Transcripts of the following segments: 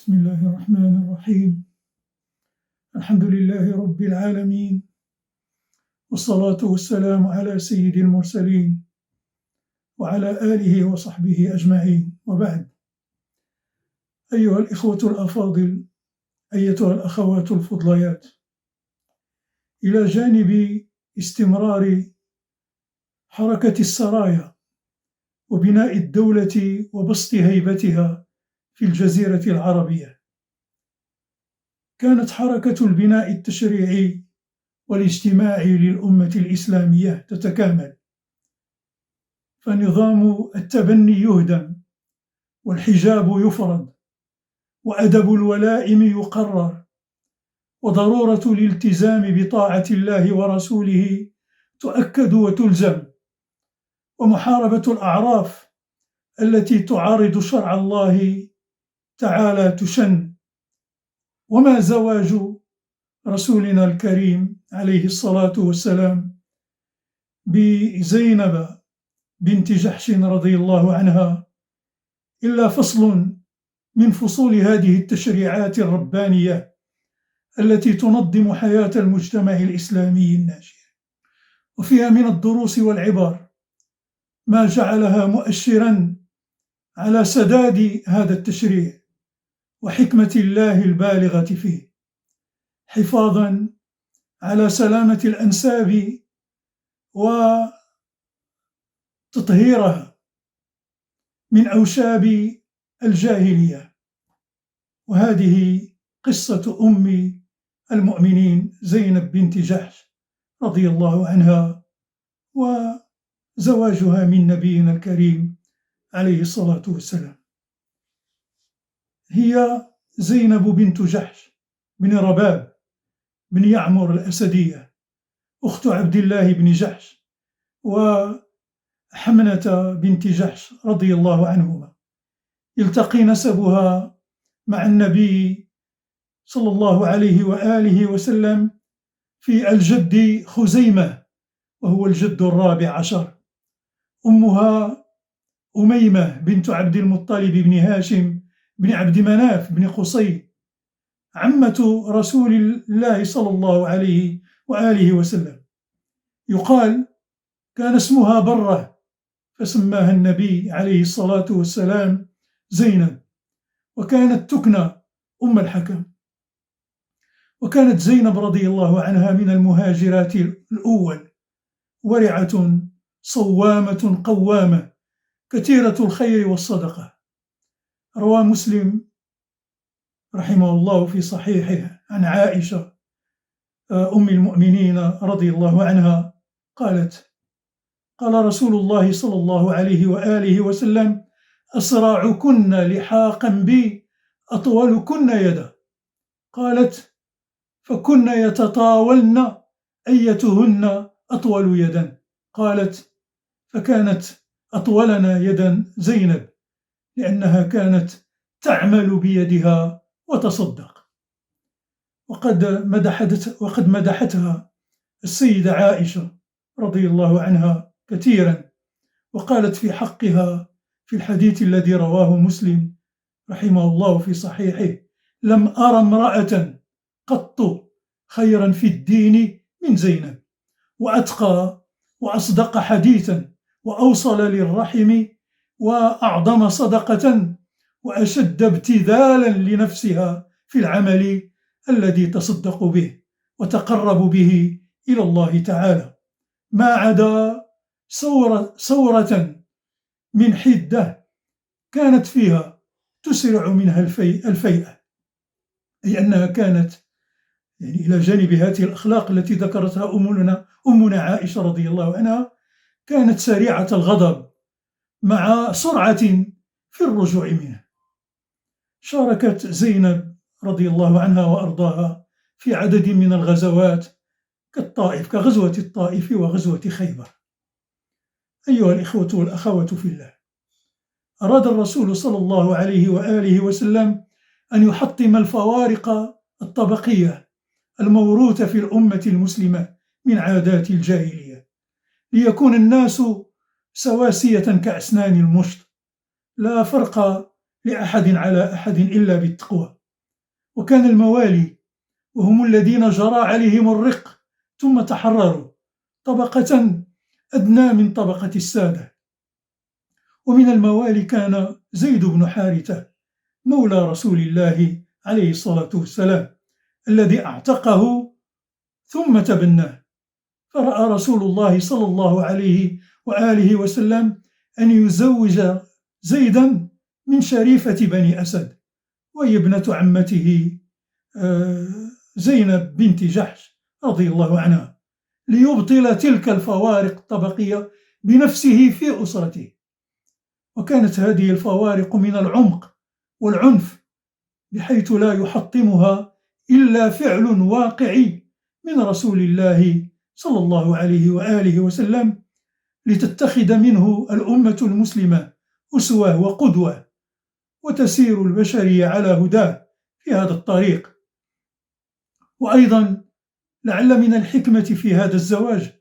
بسم الله الرحمن الرحيم. الحمد لله رب العالمين، والصلاة والسلام على سيد المرسلين وعلى آله وصحبه أجمعين، وبعد. أيها الإخوة الأفاضل، أيتها الأخوات الفضليات، إلى جانب استمرار حركة السرايا وبناء الدولة وبسط هيبتها في الجزيرة العربية، كانت حركة البناء التشريعي والاجتماعي للأمة الإسلامية تتكامل، فنظام التبني يهدم، والحجاب يفرض، وأدب الولائم يقرر، وضرورة الالتزام بطاعة الله ورسوله تؤكد وتلزم، ومحاربة الأعراف التي تعارض شرع الله تعالى تشن. وما زواج رسولنا الكريم عليه الصلاة والسلام بزينب بنت جحش رضي الله عنها إلا فصل من فصول هذه التشريعات الربانية التي تنظم حياة المجتمع الإسلامي الناشئ، وفيها من الدروس والعبر ما جعلها مؤشرا على سداد هذا التشريع وحكمة الله البالغة فيه، حفاظا على سلامة الأنساب وتطهيرها من أوشاب الجاهلية. وهذه قصة أم المؤمنين زينب بنت جحش رضي الله عنها، وزواجها من نبينا الكريم عليه الصلاة والسلام. هي زينب بنت جحش بن رباب بن يعمر الأسدية، أخت عبد الله بن جحش وحمنة بنت جحش رضي الله عنهما، يلتقي نسبها مع النبي صلى الله عليه وآله وسلم في الجد خزيمة، وهو الجد الرابع عشر. أمها أميمة بنت عبد المطلب بن هاشم بن عبد مناف بن قصي، عمة رسول الله صلى الله عليه وآله وسلم. يقال كان اسمها برة، فسماها النبي عليه الصلاة والسلام زينب، وكانت تكنى أم الحكم. وكانت زينب رضي الله عنها من المهاجرات الأول، ورعة صوامة قوامة كثيرة الخير والصدقة. روى مسلم رحمه الله في صحيحه عن عائشة أم المؤمنين رضي الله عنها قالت: قال رسول الله صلى الله عليه وآله وسلم: أسرعكن لحاقا بي أطولكن يدا. قالت: فكن يتطاولن أيتهن أطول يدا. قالت: فكانت أطولنا يدا زينب، لأنها كانت تعمل بيدها وتصدق. وقد مدحتها السيدة عائشة رضي الله عنها كثيرا، وقالت في حقها في الحديث الذي رواه مسلم رحمه الله في صحيحه: لم أرى امرأة قط خيرا في الدين من زينب، وأتقى وأصدق حديثا، وأوصل للرحم، وأعظم صدقة، وأشد ابتذالا لنفسها في العمل الذي تصدق به وتقرب به إلى الله تعالى، ما عدا سورة من حدة كانت فيها تسرع منها الفيئة، أي أنها كانت إلى جانب هذه الأخلاق التي ذكرتها أمنا عائشة رضي الله عنها، كانت سريعة الغضب مع سرعة في الرجوع منه. شاركت زينب رضي الله عنها وأرضاها في عدد من الغزوات كالطائف، كغزوة الطائف وغزوة خيبر. أيها الإخوة والأخوات في الله، أراد الرسول صلى الله عليه وآله وسلم أن يحطم الفوارق الطبقية الموروثة في الأمة المسلمة من عادات الجاهلية، ليكون الناس سواسية كأسنان المشط، لا فرق لأحد على أحد إلا بالتقوى. وكان الموالي وهم الذين جرى عليهم الرق ثم تحرروا طبقة أدنى من طبقة السادة. ومن الموالي كان زيد بن حارثة مولى رسول الله عليه الصلاة والسلام الذي أعتقه ثم تبناه، فرأى رسول الله صلى الله عليه وآله وسلم أن يزوج زيدا من شريفة بني أسد، وهي ابنة عمته زينب بنت جحش رضي الله عنها، ليبطل تلك الفوارق الطبقية بنفسه في أسرته. وكانت هذه الفوارق من العمق والعنف بحيث لا يحطمها إلا فعل واقعي من رسول الله صلى الله عليه وآله وسلم، لتتخذ منه الأمة المسلمة أسوة وقدوة، وتسير البشرية على هداه في هذا الطريق. وأيضا لعل من الحكمة في هذا الزواج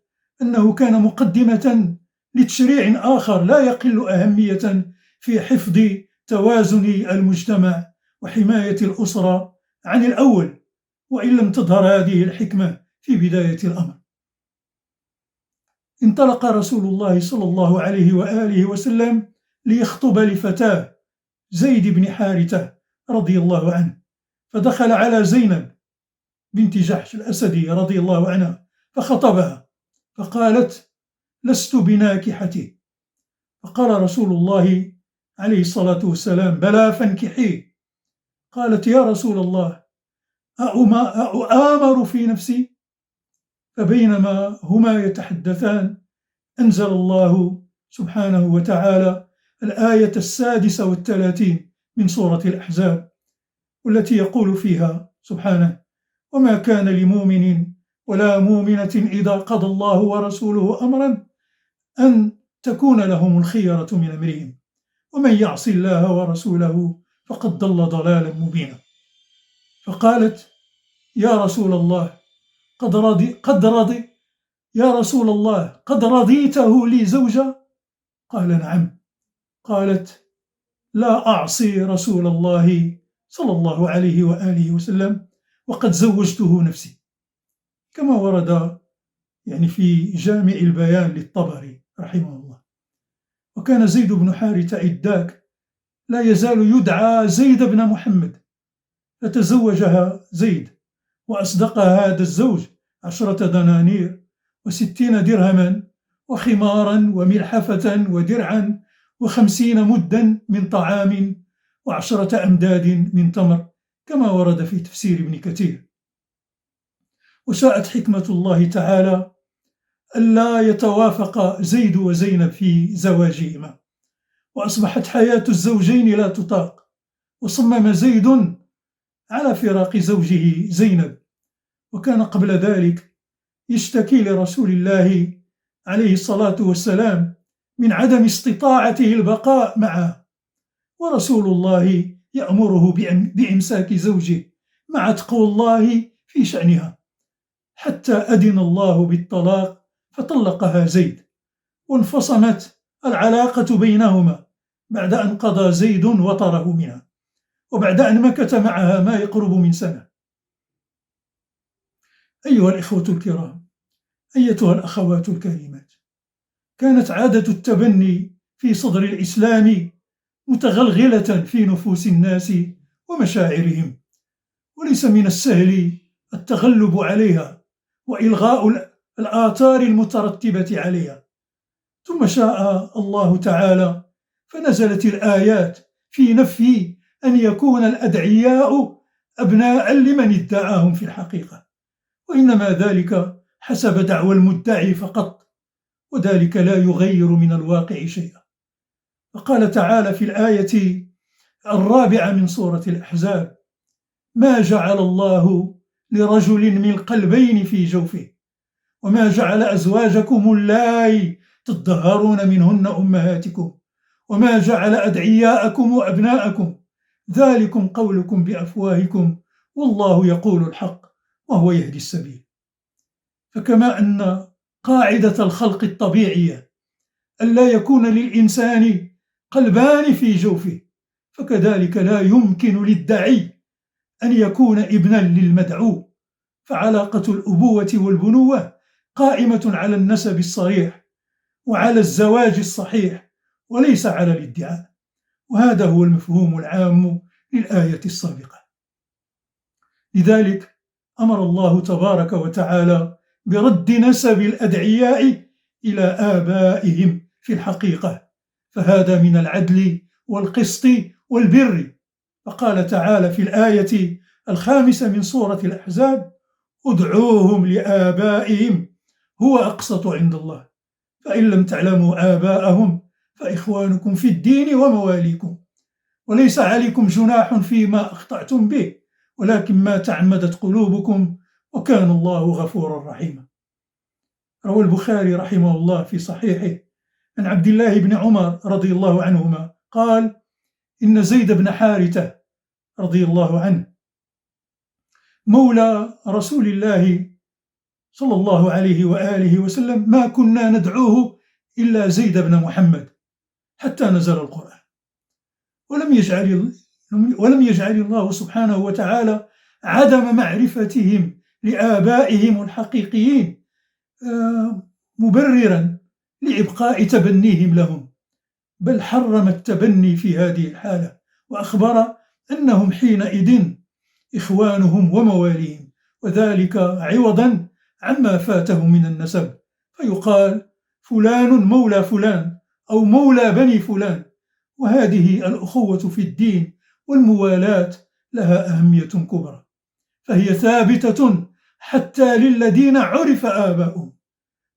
أنه كان مقدمة لتشريع آخر لا يقل أهمية في حفظ توازن المجتمع وحماية الأسرة عن الأول، وإن لم تظهر هذه الحكمة في بداية الأمر. انطلق رسول الله صلى الله عليه وآله وسلم ليخطب لفتاه زيد بن حارثة رضي الله عنه، فدخل على زينب بنت جحش الأسدي رضي الله عنها فخطبها، فقالت: لست بناكحته. فقال رسول الله عليه الصلاة والسلام: بلى فانكحيه. قالت: يا رسول الله أؤامر في نفسي؟ فبينما هما يتحدثان أنزل الله سبحانه وتعالى الآية 36 من سورة الأحزاب، والتي يقول فيها سبحانه: وما كان لمؤمن ولا مؤمنة إذا قضى الله ورسوله أمرا أن تكون لهم الخيرة من أمرهم ومن يعص الله ورسوله فقد ضل ضلالا مبينا. فقالت: يا رسول الله يا رسول الله قد رضيته لي زوجا؟ قال: نعم. قالت: لا أعصي رسول الله صلى الله عليه وآله وسلم وقد زوجته نفسي، كما ورد في جامع البيان للطبري رحمه الله. وكان زيد بن حارثة إذاك لا يزال يدعى زيد بن محمد، فتزوجها زيد وأصدقها هذا الزوج 10 دنانير و60 درهما وخمارا وملحفة ودرعا و50 مدا من طعام و10 أمداد من تمر، كما ورد في تفسير ابن كثير. وشاءت حكمة الله تعالى ألا يتوافق زيد وزينب في زواجهما، وأصبحت حياة الزوجين لا تطاق، وصمم زيد على فراق زوجه زينب، وكان قبل ذلك يشتكي لرسول الله عليه الصلاة والسلام من عدم استطاعته البقاء معه، ورسول الله يأمره بإمساك زوجه مع تقوى الله في شأنها، حتى أذن الله بالطلاق فطلقها زيد، وانفصمت العلاقة بينهما بعد أن قضى زيد وطره منها، وبعد أن مكث معها ما يقرب من سنة. أيها الإخوة الكرام، أيتها الأخوات الكريمات، كانت عادة التبني في صدر الإسلام متغلغلة في نفوس الناس ومشاعرهم، وليس من السهل التغلب عليها وإلغاء الآثار المترتبة عليها. ثم شاء الله تعالى فنزلت الآيات في نفي أن يكون الأدعياء أبناء لمن ادعاهم في الحقيقة، وإنما ذلك حسب دعوى المدعي فقط، وذلك لا يغير من الواقع شيئا. فقال تعالى في الآية 4 من سورة الأحزاب: ما جعل الله لرجل من قلبين في جوفه وما جعل أزواجكم اللائي تظهرون منهن أمهاتكم وما جعل أدعياءكم وأبناءكم ذلكم قولكم بأفواهكم والله يقول الحق وهو يهدي السبيل. فكما أن قاعدة الخلق الطبيعية ألا يكون للإنسان قلبان في جوفه، فكذلك لا يمكن للدعي أن يكون ابنا للمدعو، فعلاقة الأبوة والبنوة قائمة على النسب الصريح وعلى الزواج الصحيح وليس على الادعاء، وهذا هو المفهوم العام للآية السابقة. لذلك أمر الله تبارك وتعالى برد نسب الأدعياء إلى آبائهم في الحقيقة، فهذا من العدل والقسط والبر. فقال تعالى في الآية 5 من سورة الأحزاب: ادعوهم لآبائهم هو أقسط عند الله فإن لم تعلموا آباءهم فإخوانكم في الدين ومواليكم وليس عليكم جناح فيما أخطأتم به ولكن ما تعمدت قلوبكم وكان الله غفورا رحيما. روى البخاري رحمه الله في صحيحه عن عبد الله بن عمر رضي الله عنهما قال: إن زيد بن حارثة رضي الله عنه مولى رسول الله صلى الله عليه وآله وسلم ما كنا ندعوه إلا زيد بن محمد حتى نزل القرآن، ولم يجعل الله سبحانه وتعالى عدم معرفتهم لآبائهم الحقيقيين مبررا لإبقاء تبنيهم لهم، بل حرم التبني في هذه الحالة وأخبر أنهم حينئذ إخوانهم ومواليهم، وذلك عوضا عما فاته من النسب، فيقال فلان مولى فلان أو مولى بني فلان. وهذه الأخوة في الدين والموالاة لها أهمية كبرى، فهي ثابتة حتى للذين عرف آباؤهم.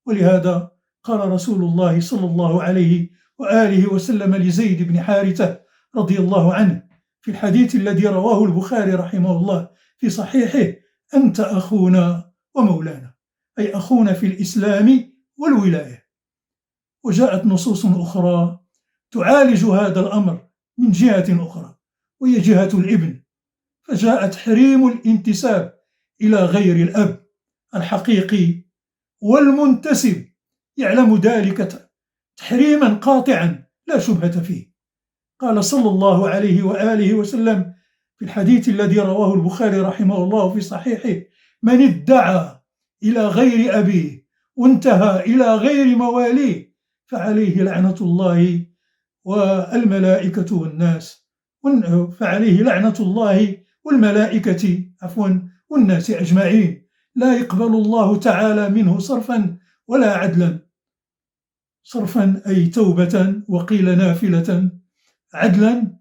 ولهذا قال رسول الله صلى الله عليه وآله وسلم لزيد بن حارثة رضي الله عنه في الحديث الذي رواه البخاري رحمه الله في صحيحه: أنت أخونا ومولانا، أي أخونا في الإسلام والولاية. وجاءت نصوص أخرى تعالج هذا الأمر من جهة أخرى وهي جهة الابن، فجاء تحريم الانتساب إلى غير الأب الحقيقي والمنتسب، يعلم ذلك تحريما قاطعا لا شبهة فيه. قال صلى الله عليه وآله وسلم في الحديث الذي رواه البخاري رحمه الله في صحيحه: من ادعى إلى غير أبيه وانتهى إلى غير مواليه فعليه لعنة الله والملائكة والناس والناس أجمعين، لا يقبل الله تعالى منه صرفا ولا عدلا. صرفا أي توبة وقيل نافلة، عدلا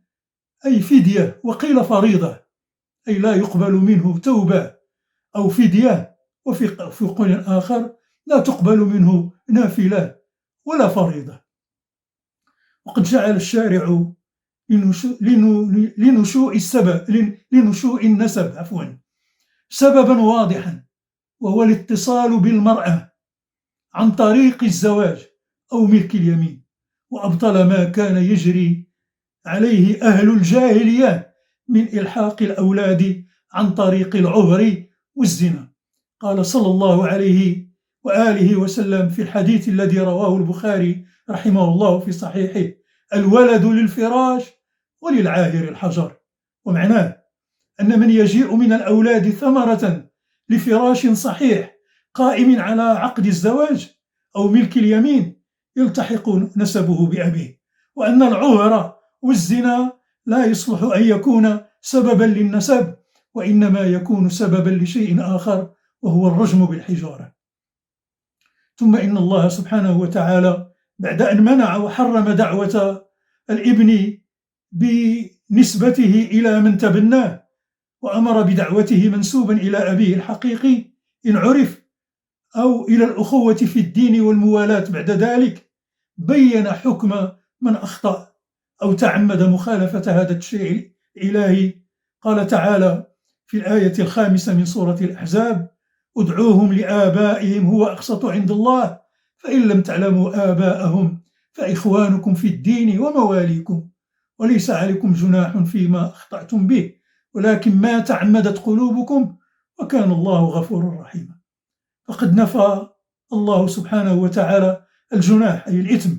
أي فدية وقيل فريضة، أي لا يقبل منه توبة أو فدية، وفي قول آخر لا تقبل منه نافلة ولا فريضة. وقد جعل الشارع لنشوء النسب سببا واضحا، وهو الاتصال بالمرأة عن طريق الزواج أو ملك اليمين، وأبطل ما كان يجري عليه أهل الجاهلية من إلحاق الأولاد عن طريق العهر والزنا. قال صلى الله عليه وآله وسلم في الحديث الذي رواه البخاري رحمه الله في صحيحه: الولد للفراش وللعاهر الحجر. ومعناه أن من يجيء من الأولاد ثمرة لفراش صحيح قائم على عقد الزواج أو ملك اليمين يلتحق نسبه بأبيه، وأن العهر والزنا لا يصلح أن يكون سببا للنسب، وإنما يكون سببا لشيء آخر وهو الرجم بالحجارة. ثم إن الله سبحانه وتعالى بعد أن منع وحرم دعوة الابن بنسبته إلى من تبناه وأمر بدعوته منسوبا إلى أبيه الحقيقي إن عرف، أو إلى الأخوة في الدين والموالاة بعد ذلك، بين حكم من أخطأ أو تعمد مخالفة هذا الشيء الإلهي. قال تعالى في الآية 5 من سورة الأحزاب: ادعوهم لآبائهم هو أقسط عند الله فإن لم تعلموا آباءهم فإخوانكم في الدين ومواليكم وليس عليكم جناح فيما أخطأتم به ولكن ما تعمدت قلوبكم وكان الله غفورا رحيما. فقد نفى الله سبحانه وتعالى الجناح أي الإثم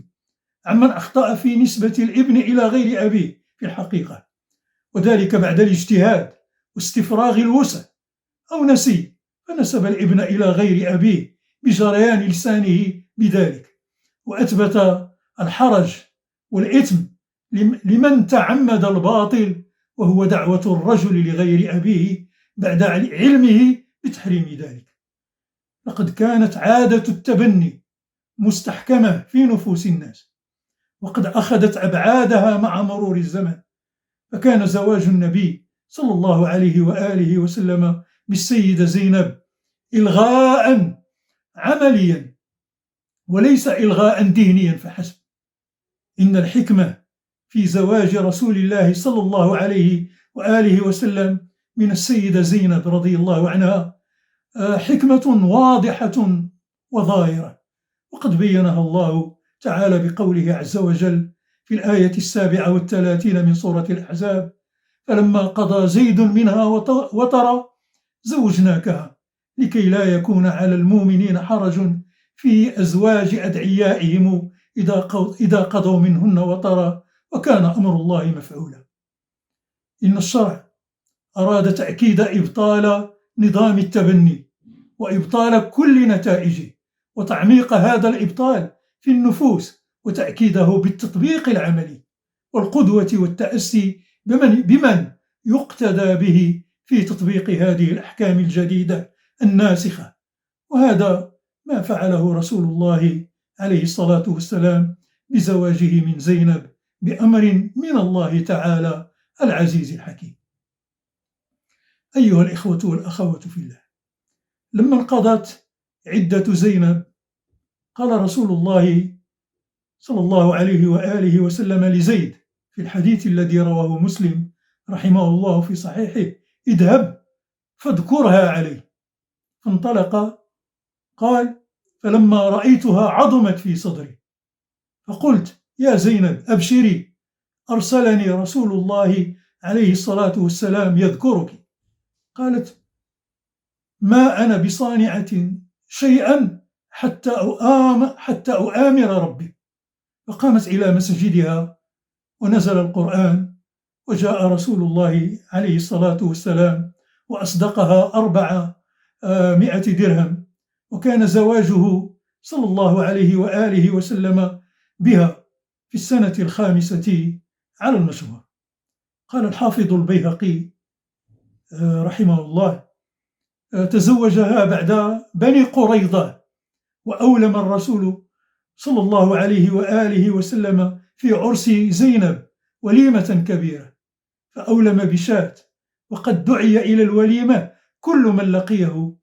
عمن أخطأ في نسبة الابن إلى غير أبيه في الحقيقة، وذلك بعد الاجتهاد واستفراغ الوسع، أو نسي فنسب الابن إلى غير أبيه بجريان لسانه بذلك، وأثبت الحرج والإثم لمن تعمد الباطل، وهو دعوة الرجل لغير أبيه بعد علمه بتحريم ذلك. لقد كانت عادة التبني مستحكمة في نفوس الناس، وقد أخذت أبعادها مع مرور الزمن، فكان زواج النبي صلى الله عليه وآله وسلم بالسيدة زينب إلغاء عمليا وليس إلغاء دينيا فحسب. إن الحكمة في زواج رسول الله صلى الله عليه وآله وسلم من السيدة زينب رضي الله عنها حكمة واضحة وظاهرة، وقد بينها الله تعالى بقوله عز وجل في الآية 37 من سورة الأحزاب: فلما قضى زيد منها وطرا زوجناكها لكي لا يكون على المؤمنين حرج في أزواج أدعيائهم إذا قضوا منهن وطرا وكان أمر الله مفعولا. إن الشرع أراد تأكيد إبطال نظام التبني وإبطال كل نتائجه، وتعميق هذا الإبطال في النفوس، وتأكيده بالتطبيق العملي والقدوة والتأسي بمن يقتدى به في تطبيق هذه الأحكام الجديدة الناسخة. وهذا ما فعله رسول الله عليه الصلاة والسلام بزواجه من زينب بأمر من الله تعالى العزيز الحكيم. أيها الإخوة والأخوات في الله، لما انقضت عدة زينب قال رسول الله صلى الله عليه وآله وسلم لزيد في الحديث الذي رواه مسلم رحمه الله في صحيحه: اذهب فاذكرها علي. فانطلق. قال: فلما رأيتها عظمت في صدري، فقلت: يا زينب أبشري، أرسلني رسول الله عليه الصلاة والسلام يذكرك. قالت: ما أنا بصانعة شيئا حتى أؤامر ربي. فقامت إلى مسجدها ونزل القرآن، وجاء رسول الله عليه الصلاة والسلام وأصدقها 400 درهم، وكان زواجه صلى الله عليه وآله وسلم بها في السنة 5 على المشهور. قال الحافظ البيهقي رحمه الله: تزوجها بعد بني قريظة، وأولم الرسول صلى الله عليه وآله وسلم في عرس زينب وليمة كبيرة، فأولم بشاة، وقد دعي إلى الوليمة كل من لقيه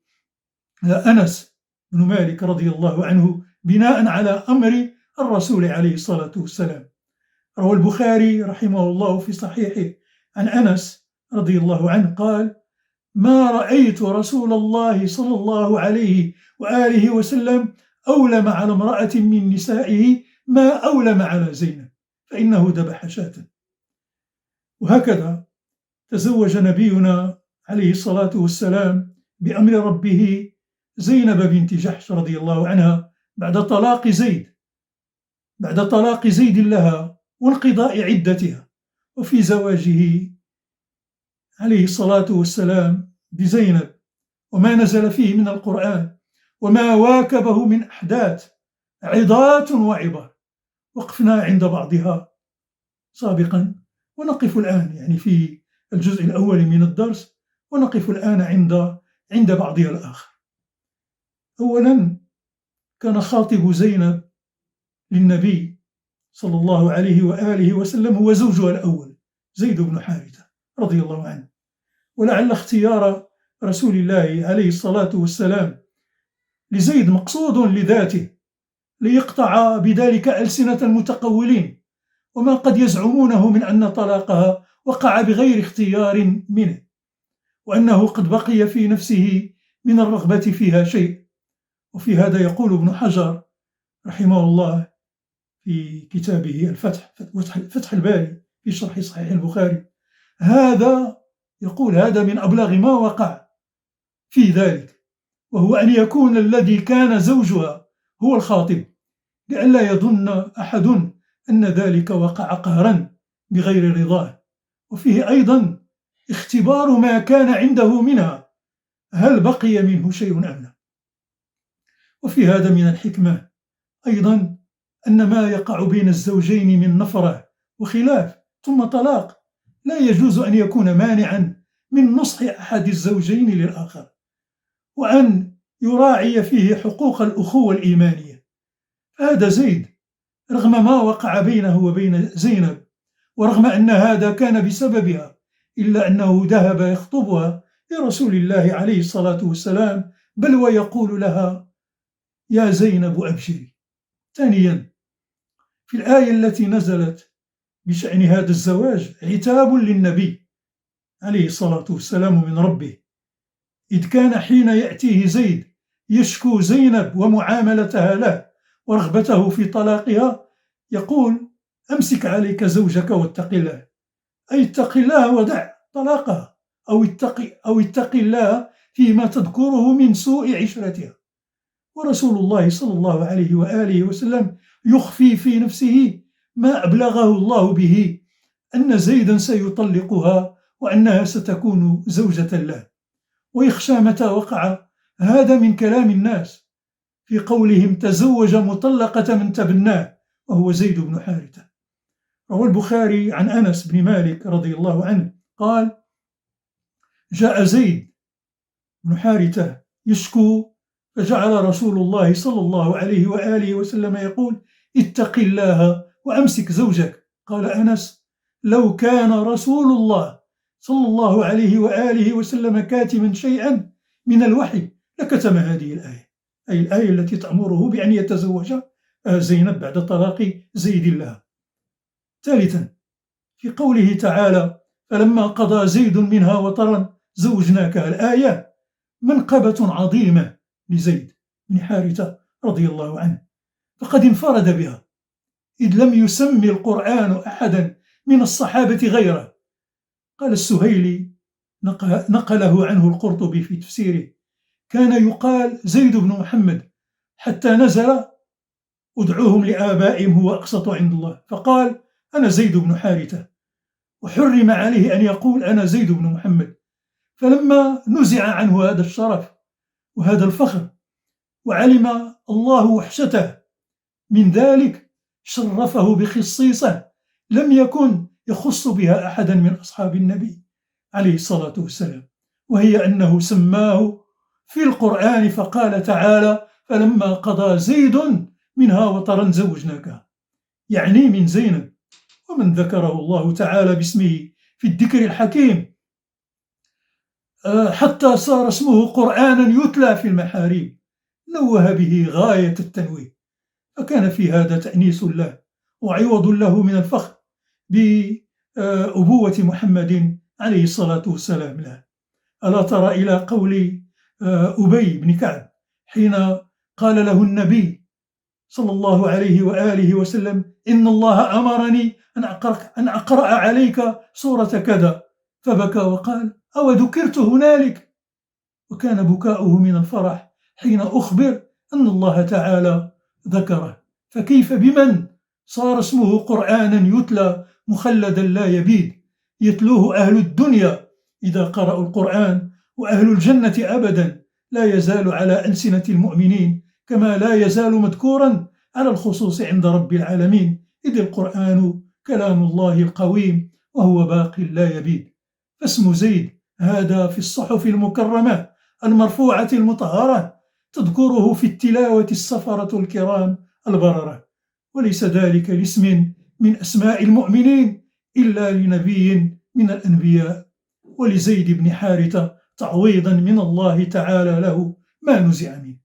أنس بن مالك رضي الله عنه بناء على أمر الرسول عليه الصلاة والسلام. روى البخاري رحمه الله في صحيحه عن أنس رضي الله عنه قال: ما رأيت رسول الله صلى الله عليه وآله وسلم أولم على امرأة من نسائه ما أولم على زينب، فإنه ذبح شاة. وهكذا تزوج نبينا عليه الصلاة والسلام بأمر ربه زينب بنت جحش رضي الله عنها بعد طلاق زيد لها وانقضاء عدتها. وفي زواجه عليه الصلاة والسلام بزينب وما نزل فيه من القرآن وما واكبه من أحداث عظات وعبر، وقفنا عند بعضها سابقا، ونقف الآن في الجزء الأول من الدرس، ونقف الآن عند بعضها الآخر. أولا، كان خاطب زينب للنبي صلى الله عليه وآله وسلم هو زوجها الأول زيد بن حارثة رضي الله عنه، ولعل اختيار رسول الله عليه الصلاة والسلام لزيد مقصود لذاته ليقطع بذلك ألسنة المتقولين وما قد يزعمونه من أن طلاقها وقع بغير اختيار منه، وأنه قد بقي في نفسه من الرغبة فيها شيء. وفي هذا يقول ابن حجر رحمه الله في كتابه فتح الباري في شرح صحيح البخاري: هذا من أبلغ ما وقع في ذلك، وهو أن يكون الذي كان زوجها هو الخاطب، لئلا يظن أحد أن ذلك وقع قهرا بغير رضاه. وفيه أيضا اختبار ما كان عنده منها هل بقي منه شيء أم لا. وفي هذا من الحكمة أيضا أن ما يقع بين الزوجين من نفرة وخلاف ثم طلاق لا يجوز أن يكون مانعا من نصح أحد الزوجين للآخر، وأن يراعي فيه حقوق الأخوة الإيمانية. هذا زيد رغم ما وقع بينه وبين زينب، ورغم أن هذا كان بسببها، إلا أنه ذهب يخطبها لرسول الله عليه الصلاة والسلام، بل ويقول لها: يا زينب أبشري. ثانيا، في الآية التي نزلت بشأن هذا الزواج عتاب للنبي عليه الصلاة والسلام من ربه، إذ كان حين يأتيه زيد يشكو زينب ومعاملتها له ورغبته في طلاقها يقول: أمسك عليك زوجك واتق الله، أي اتق الله ودع طلاقها، أو اتق الله فيما تذكره من سوء عشرتها. ورسول الله صلى الله عليه وآله وسلم يخفي في نفسه ما أبلغه الله به أن زيدا سيطلقها وأنها ستكون زوجة له، ويخشى متى وقع هذا من كلام الناس في قولهم: تزوج مطلقة من تبناه، وهو زيد بن حارثة. روى البخاري عن أنس بن مالك رضي الله عنه قال: جاء زيد بن حارثة يشكو، فجعل رسول الله صلى الله عليه وآله وسلم يقول: اتق الله وأمسك زوجك. قال أنس: لو كان رسول الله صلى الله عليه وآله وسلم كاتما شيئا من الوحي لكتم هذه الآية، أي الآية التي تأمره بأن يتزوج زينب بعد طلاق زيد لها. ثالثا، في قوله تعالى: فلما قضى زيد منها وطرا زوجناكها، الآية منقبة عظيمة لزيد بن حارثة رضي الله عنه، فقد انفرد بها، إذ لم يسمي القرآن أحدا من الصحابة غيره. قال السهيلي نقله عنه القرطبي في تفسيره: كان يقال زيد بن محمد حتى نزل: ادعوهم لآبائهم هو أقسط عند الله، فقال: أنا زيد بن حارثة، وحرم عليه أن يقول أنا زيد بن محمد. فلما نزع عنه هذا الشرف وهذا الفخر وعلم الله وحشته من ذلك شرفه بخصيصة لم يكن يخص بها أحدا من أصحاب النبي عليه الصلاة والسلام، وهي أنه سماه في القرآن فقال تعالى: فلما قضى زيد منها وطرا زوجناكها، يعني من زينب. ومن ذكره الله تعالى باسمه في الذكر الحكيم حتى صار اسمه قرآنا يتلى في المحاريب نوه به غاية التنويه، فكان في هذا تأنيس له وعوض له من الفخر بأبوة محمد عليه الصلاة والسلام له. ألا ترى إلى قول أبي بن كعب حين قال له النبي صلى الله عليه وآله وسلم: إن الله أمرني أن أقرأ عليك سورة كذا، فبكى وقال: أو ذكرت هنالك؟ وكان بكاؤه من الفرح حين أخبر أن الله تعالى ذكره. فكيف بمن صار اسمه قرآنا يتلى مخلدا لا يبيد، يتلوه أهل الدنيا إذا قرأوا القرآن، وأهل الجنة أبدا لا يزال على ألسنة المؤمنين، كما لا يزال مذكورا على الخصوص عند رب العالمين، إذ القرآن كلام الله القويم وهو باق لا يبيد. فاسم زيد هذا في الصحف المكرمة المرفوعة المطهرة تذكره في التلاوة السفرة الكرام البررة، وليس ذلك لاسم من أسماء المؤمنين إلا لنبي من الأنبياء، ولزيد بن حارثة تعويضا من الله تعالى له ما نزع منه.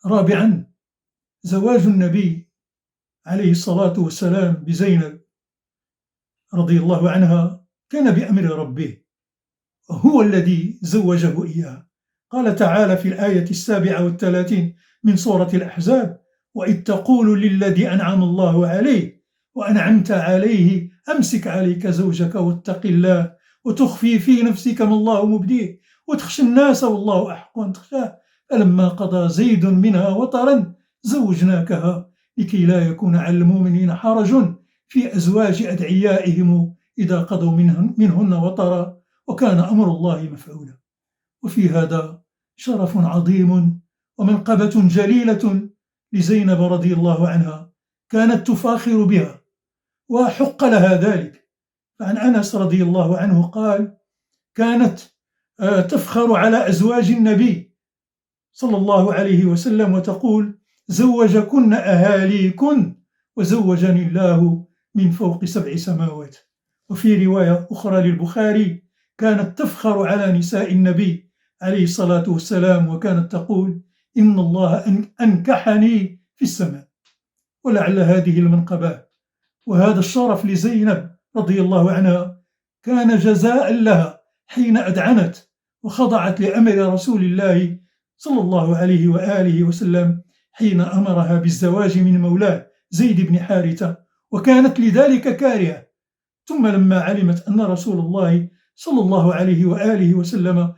رابعا، زواج النبي عليه الصلاة والسلام بزينب رضي الله عنها كان بأمر ربه، هو الذي زوجه إياها. قال تعالى في الآية 37 من سورة الأحزاب: وإذ تقول للذي أنعم الله عليه وأنعمت عليه أمسك عليك زوجك واتق الله وتخفي في نفسك ما الله مبديه وتخشى الناس والله أحق أن تخشاه فلما قضى زيد منها وطرا زوجناكها لكي لا يكون على المؤمنين حرج في أزواج أدعيائهم إذا قضوا منهن وطرا، وكان أمر الله مفعولا. وفي هذا شرف عظيم ومنقبة جليلة لزينب رضي الله عنها، كانت تفاخر بها وحق لها ذلك. فعن أنس رضي الله عنه قال: كانت تفخر على أزواج النبي صلى الله عليه وسلم وتقول: زوجكن أهاليكن وزوجني الله من فوق 7 سماوات. وفي رواية أخرى للبخاري: كانت تفخر على نساء النبي عليه الصلاة والسلام وكانت تقول: إن الله أنكحني في السماء. ولعل هذه المنقبة وهذا الشرف لزينب رضي الله عنها كان جزاء لها حين أدعنت وخضعت لأمر رسول الله صلى الله عليه وآله وسلم حين أمرها بالزواج من مولاه زيد بن حارثة، وكانت لذلك كارهة. ثم لما علمت أن رسول الله صلى الله عليه وآله وسلم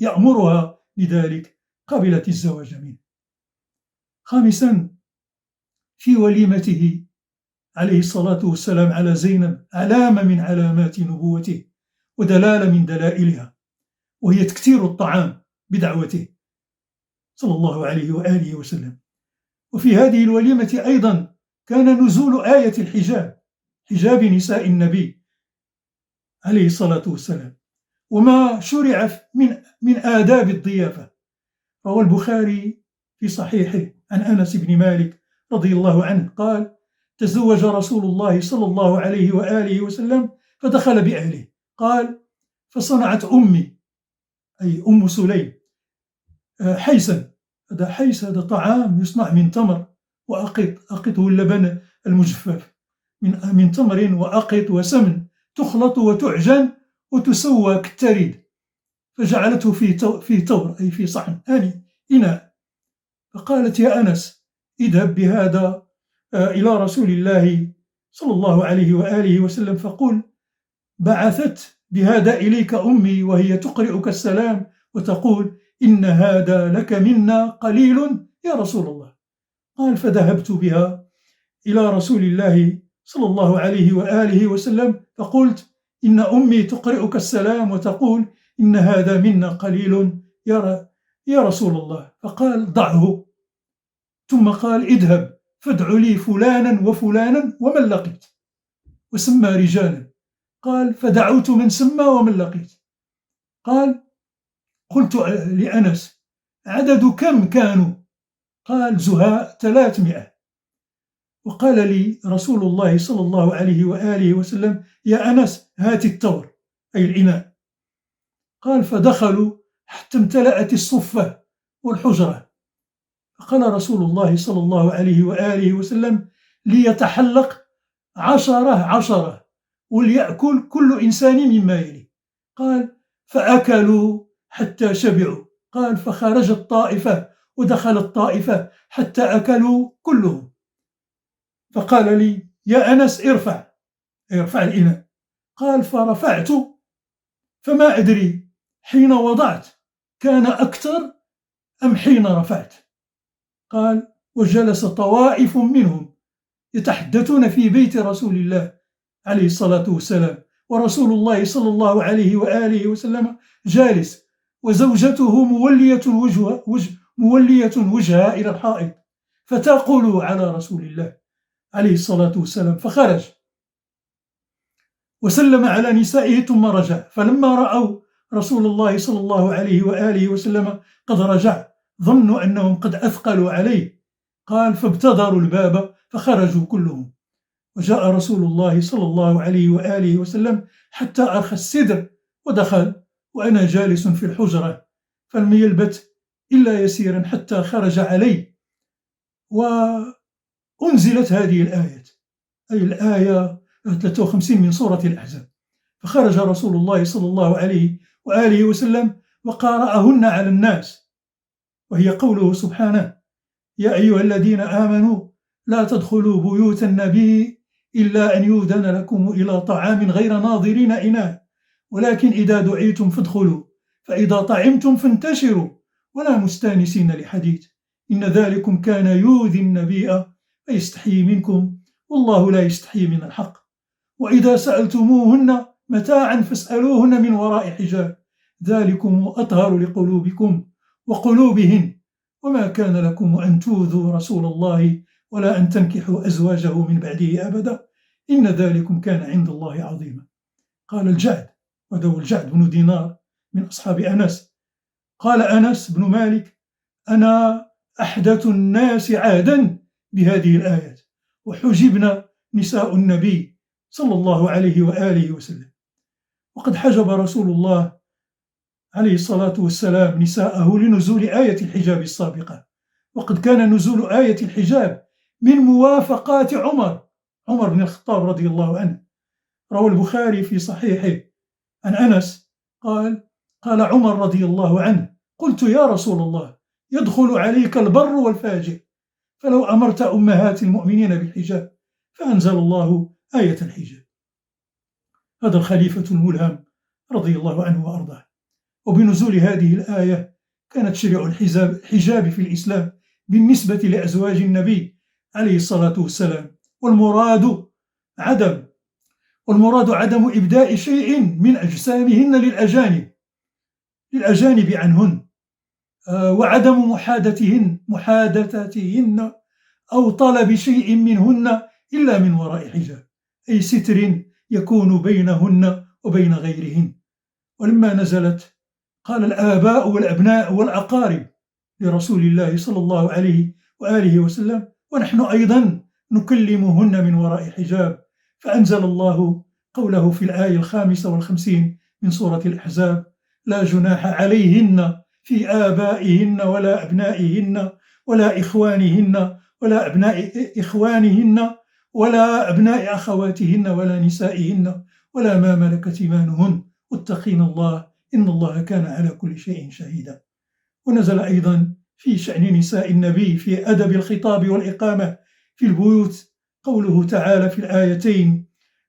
يأمرها بذلك قبلت الزواج منه. خامسا، في وليمته عليه الصلاة والسلام على زينب علامة من علامات نبوته ودلالة من دلائلها، وهي تكثير الطعام بدعوته صلى الله عليه وآله وسلم. وفي هذه الوليمة أيضا كان نزول آية الحجاب، حجاب نساء النبي عليه الصلاة والسلام، وما شرع من آداب الضيافة. روى البخاري في صحيحه عن أنس بن مالك رضي الله عنه قال: تزوج رسول الله صلى الله عليه وآله وسلم فدخل بأهله. قال: فصنعت أمي، أي أم سليم، حيسا. هذا حيس، هذا طعام يصنع من تمر وأقط هو اللبن المجفف، من تمر وأقط وسمن، تخلط وتعجن وتسوى كالتريد، فجعلته في تور أي في صحن إناء. فقالت: يا أنس اذهب بهذا إلى رسول الله صلى الله عليه وآله وسلم فقل: بعثت بهذا إليك أمي وهي تقرئك السلام وتقول: إن هذا لك منا قليل يا رسول الله. قال: فذهبت بها إلى رسول الله صلى الله عليه وآله وسلم فقلت: إن أمي تقرئك السلام وتقول: إن هذا منا قليل يا رسول الله. فقال: ضعه. ثم قال: اذهب فادع لي فلانا وفلانا ومن لقيت، وسمى رجالا. قال: فدعوت من سمى ومن لقيت. قال: قلت لأنس: عدد كم كانوا؟ قال: زهاء 300. وقال لي رسول الله صلى الله عليه وآله وسلم: يا أنس هات التور أي الإناء. قال: فدخلوا حتى امتلأت الصفة والحجرة. فقال رسول الله صلى الله عليه وآله وسلم: ليتحلق 10 وليأكل كل إنسان مما يلي. قال: فأكلوا حتى شبعوا. قال: فخرجت طائفة ودخلت طائفة حتى أكلوا كلهم. فقال لي: يا أنس ارفع الإناء. قال: فرفعت، فما أدري حين وضعت كان أكثر أم حين رفعت. قال: وجلس طوائف منهم يتحدثون في بيت رسول الله عليه الصلاة والسلام، ورسول الله صلى الله عليه وآله وسلم جالس وزوجته مولية وجهها إلى الحائط، فتقول على رسول الله عليه الصلاة والسلام. فخرج وسلم على نسائه ثم رجع. فلما رأوا رسول الله صلى الله عليه وآله وسلم قد رجع ظنوا أنهم قد أثقلوا عليه. قال: فابتدروا الباب فخرجوا كلهم، وجاء رسول الله صلى الله عليه وآله وسلم حتى أرخى السدر ودخل، وأنا جالس في الحجرة، فلم يلبث إلا يسيرا حتى خرج علي، وأنزلت هذه الآية، أي الآية 53 من سورة الأحزاب. فخرج رسول الله صلى الله عليه وآله وسلم وقارأهن على الناس، وهي قوله سبحانه: يا أيها الذين آمنوا لا تدخلوا بيوت النبي إلا أن يؤذن لكم إلى طعام غير ناظرين إناه ولكن إذا دعيتم فادخلوا فإذا طعمتم فانتشروا ولا مستانسين لحديث إن ذلكم كان يؤذي النبي فيستحيي منكم والله لا يستحيي من الحق وإذا سألتموهن متاعا فاسألوهن من وراء حجاب ذلكم أطهر لقلوبكم وقلوبهن وما كان لكم أن تؤذوا رسول الله ولا أن تنكحوا أزواجه من بعده أبدا إن ذلكم كان عند الله عظيما. قال الجعد، وذو الجعد بن دينار من أصحاب أنس، قال أنس بن مالك: أنا أحدث الناس عهدا بهذه الآيات وحجبنا نساء النبي صلى الله عليه وآله وسلم. وقد حجب رسول الله عليه الصلاة والسلام نساءه لنزول آية الحجاب السابقة، وقد كان نزول آية الحجاب من موافقات عمر بن الخطاب رضي الله عنه. روى البخاري في صحيحه عن أنس قال عمر رضي الله عنه: قلت يا رسول الله يدخل عليك البر والفاجر فلو أمرت أمهات المؤمنين بالحجاب، فأنزل الله آية الحجاب. هذا الخليفة الملهم رضي الله عنه وأرضاه. وبنزول هذه الآية كان تشريع الحجاب في الإسلام بالنسبة لأزواج النبي عليه الصلاة والسلام، والمراد عدم إبداء شيء من أجسامهن للأجانب عنهن، وعدم محادثتهن أو طلب شيء منهن إلا من وراء حجاب، أي ستر يكون بينهن وبين غيرهن. ولما نزلت قال الآباء والأبناء والأقارب لرسول الله صلى الله عليه وآله وسلم: ونحن أيضا نكلمهن من وراء حجاب، فأنزل الله قوله في الآية 55 من سورة الأحزاب: لا جناح عليهن في آبائهن ولا أبنائهن ولا إخوانهن ولا أبناء إخوانهن ولا أبناء أخواتهن ولا نسائهن ولا ما ملكت إيمانهن واتقين الله إن الله كان على كل شيء شهيدا. ونزل أيضا في شأن نساء النبي في أدب الخطاب والإقامة في البيوت قوله تعالى في الآيتين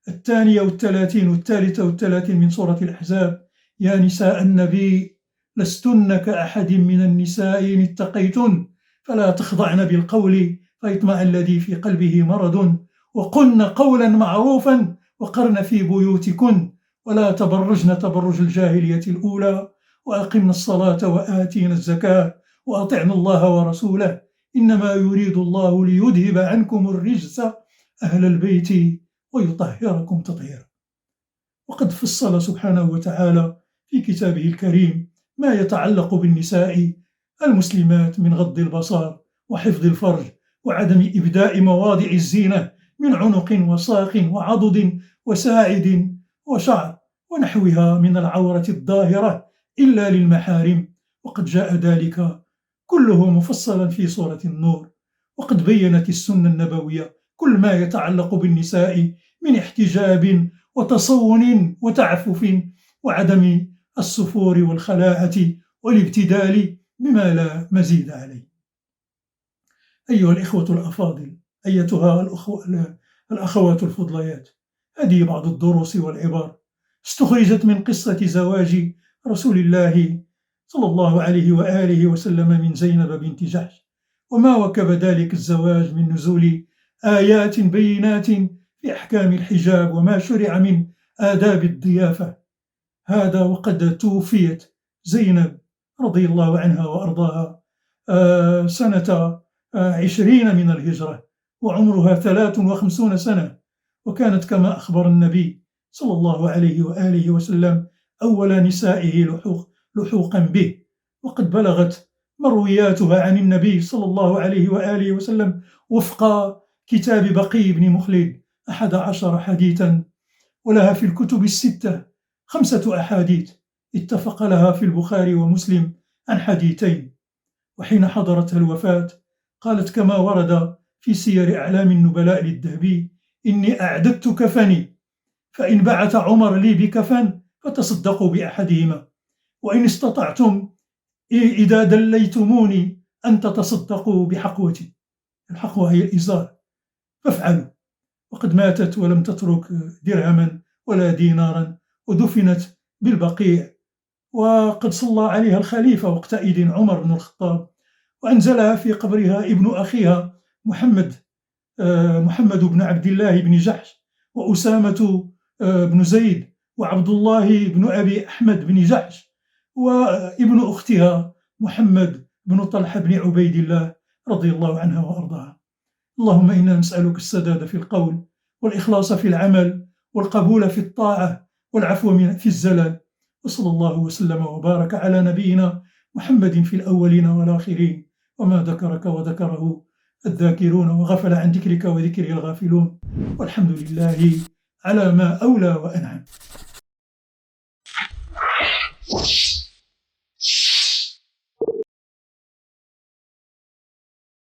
32 و33 من سورة الأحزاب: يا نساء النبي لستن كأحد من النساء إن اتقيتن فلا تخضعن بالقول فيطمع الذي في قلبه مرض وقلن قولا معروفا وقرن في بيوتكن ولا تبرجن تبرج الجاهلية الأولى وأقمنا الصلاة وآتينا الزكاة وأطعنا الله ورسوله إنما يريد الله ليذهب عنكم الرجس أهل البيت ويطهركم تطهيرا. وقد فصل سبحانه وتعالى في كتابه الكريم ما يتعلق بالنساء المسلمات من غض البصر وحفظ الفرج وعدم إبداء مواضع الزينة من عنق وساق وعضد وساعد وشعر ونحوها من العورة الظاهرة إلا للمحارم، وقد جاء ذلك كله مفصلا في سورة النور. وقد بيّنت السنة النبوية كل ما يتعلق بالنساء من احتجاب وتصون وتعفف وعدم السفور والخلاعة والابتدال بما لا مزيد عليه. أيها الإخوة الأفاضل، أيتها الأخوات الفضليات، هذه بعض الدروس والعبر استخرجت من قصة زواج رسول الله صلى الله عليه وآله وسلم من زينب بنت جحش، وما وكب ذلك الزواج من نزول آيات بينات في أحكام الحجاب وما شرع من آداب الضيافة. هذا وقد توفيت زينب رضي الله عنها وأرضاها سنة 20 من الهجرة وعمرها 53 سنة، وكانت كما أخبر النبي صلى الله عليه وآله وسلم أول نسائه لحوقا به. وقد بلغت مروياتها عن النبي صلى الله عليه وآله وسلم وفق كتاب بقي بن مخلد 11 حديثا، ولها في الكتب الستة 5 أحاديث اتفق لها في البخاري ومسلم عن حديثين. وحين حضرتها الوفاة قالت كما ورد في سير أعلام النبلاء للذهبي: إني أعددت كفني، فإن بعث عمر لي بكفن فتصدقوا بأحدهما، وإن استطعتم إذا دليتموني أن تتصدقوا بحقوتي، الحقوة هي الإزار، فافعلوا. وقد ماتت ولم تترك درهما ولا دينارا، ودفنت بالبقيع، وقد صلى عليها الخليفة وقتئذ عمر بن الخطاب، وأنزلها في قبرها ابن أخيها محمد بن عبد الله بن جحش، وأسامة بن زيد، وعبد الله بن أبي أحمد بن جحش، وابن أختها محمد بن طلحة بن عبيد الله رضي الله عنها وأرضاها. اللهم إنا نسألك السداد في القول، والإخلاص في العمل، والقبول في الطاعة، والعفو في الزلل. وصلى الله وسلم وبارك على نبينا محمد في الأولين والآخرين، وما ذكرك وذكره الذاكرون، وغفل عن ذكرك وذكره الغافلون، والحمد لله على ما أولى وأنعم.